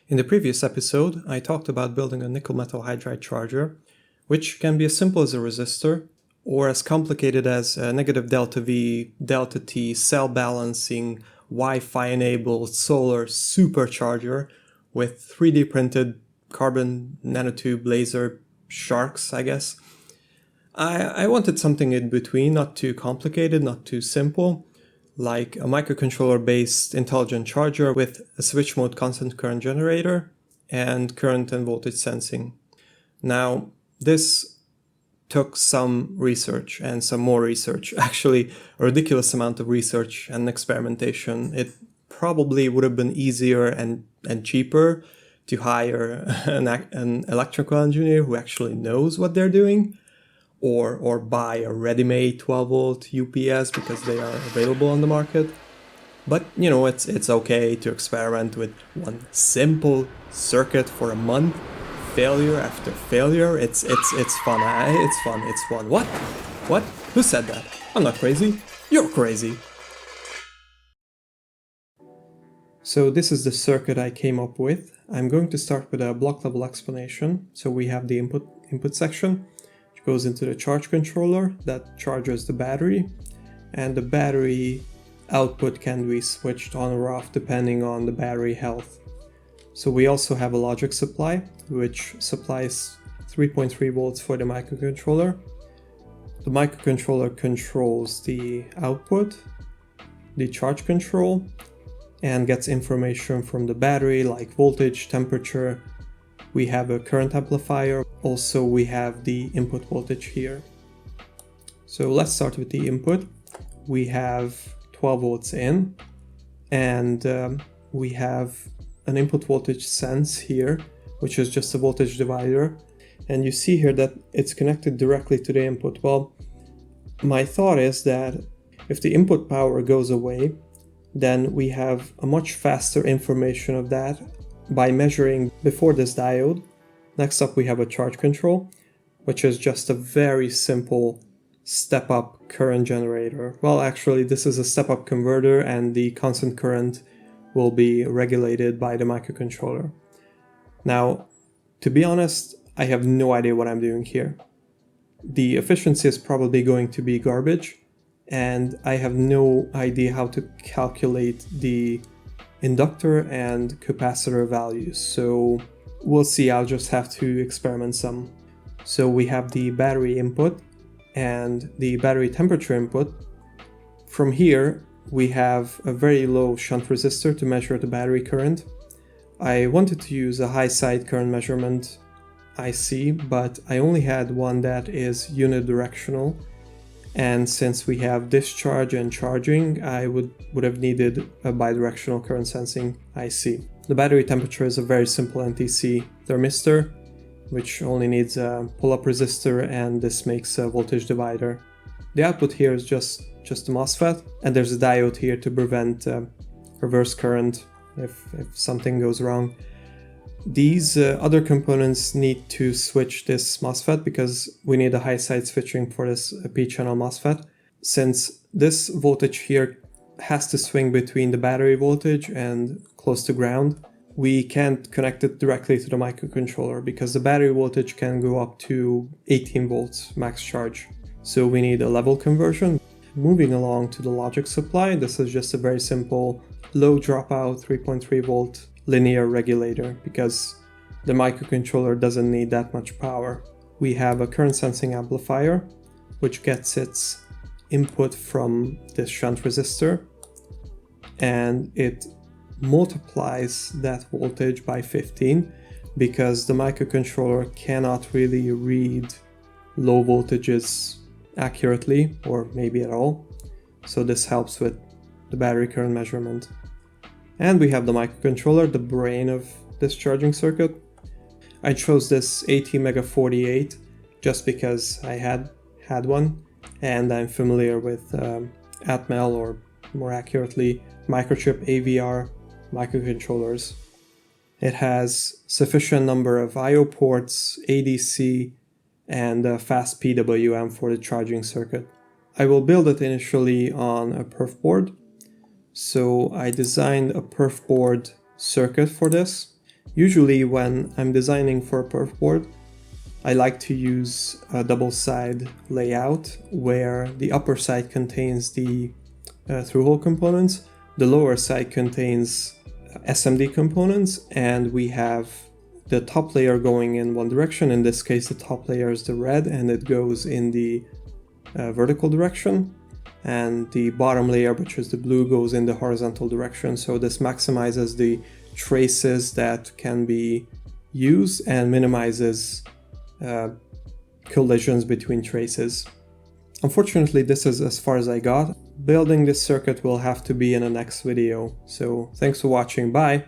In the previous episode, I talked about building a nickel metal hydride charger, which can be as simple as a resistor or as complicated as a negative delta V, delta T cell balancing, Wi-Fi enabled solar supercharger with 3D printed carbon nanotube laser sharks, I guess. I wanted something in between, not too complicated, not too simple, like a microcontroller-based intelligent charger with a switch mode constant current generator and current and voltage sensing. Now, this took some research and some more research, actually a ridiculous amount of research and experimentation. It probably would have been easier and cheaper to hire an electrical engineer who actually knows what they're doing, or buy a ready-made 12-volt UPS because they are available on the market. But, you know, it's okay to experiment with one simple circuit for a month, failure after failure. It's fun. It's fun. What? Who said that? I'm not crazy. You're crazy. So this is the circuit I came up with. I'm going to start with a block level explanation. So we have the input section, goes into the charge controller that charges the battery, and the battery output can be switched on or off depending on the battery health. So we also have a logic supply which supplies 3.3 volts for the microcontroller. The microcontroller controls the output, the charge control, and gets information from the battery like voltage, temperature. We have a current amplifier. Also, we have the input voltage here. So let's start with the input. We have 12 volts in, and we have an input voltage sense here, which is just a voltage divider. And you see here that it's connected directly to the input. Well, my thought is that if the input power goes away, then we have a much faster information of that by measuring before this diode. Next up we have a charge control, which is just a very simple step-up current generator. Well, actually this is a step-up converter, and the constant current will be regulated by the microcontroller. Now, to be honest, I have no idea what I'm doing here. The efficiency is probably going to be garbage, and I have no idea how to calculate the inductor and capacitor values, so we'll see. I'll just have to experiment some. So we have the battery input and the battery temperature input. From here we have a very low shunt resistor to measure the battery current. I wanted to use a high side current measurement IC, but I only had one that is unidirectional. And since we have discharge and charging, I would have needed a bidirectional current sensing IC. The battery temperature is a very simple NTC thermistor, which only needs a pull-up resistor, and this makes a voltage divider. The output here is just a MOSFET, and there's a diode here to prevent reverse current if something goes wrong. These other components need to switch this MOSFET because we need a high side switching for this P-channel MOSFET. Since this voltage here has to swing between the battery voltage and close to ground, we can't connect it directly to the microcontroller because the battery voltage can go up to 18 volts max charge. So we need a level conversion. Moving along to the logic supply, this is just a very simple low dropout 3.3 volt linear regulator because the microcontroller doesn't need that much power. We have a current sensing amplifier which gets its input from this shunt resistor, and it multiplies that voltage by 15 because the microcontroller cannot really read low voltages accurately, or maybe at all. So this helps with the battery current measurement. And we have the microcontroller, the brain of this charging circuit. I chose this ATmega48 just because I had one, and I'm familiar with Atmel, or more accurately microchip AVR microcontrollers. It has sufficient number of I/O ports, ADC, and a fast PWM for the charging circuit. I will build it initially on a perf board. So I designed a perf board circuit for this, Usually when I'm designing for a perf board, I like to use a double side layout where the upper side contains the through-hole components, the lower side contains SMD components, and we have the top layer going in one direction. In this case, the top layer is the red and it goes in the vertical direction, and the bottom layer, which is the blue, goes in the horizontal direction. So this maximizes the traces that can be used and minimizes collisions between traces. Unfortunately, this is as far as I got. Building this circuit will have to be in the next video. So thanks for watching, bye!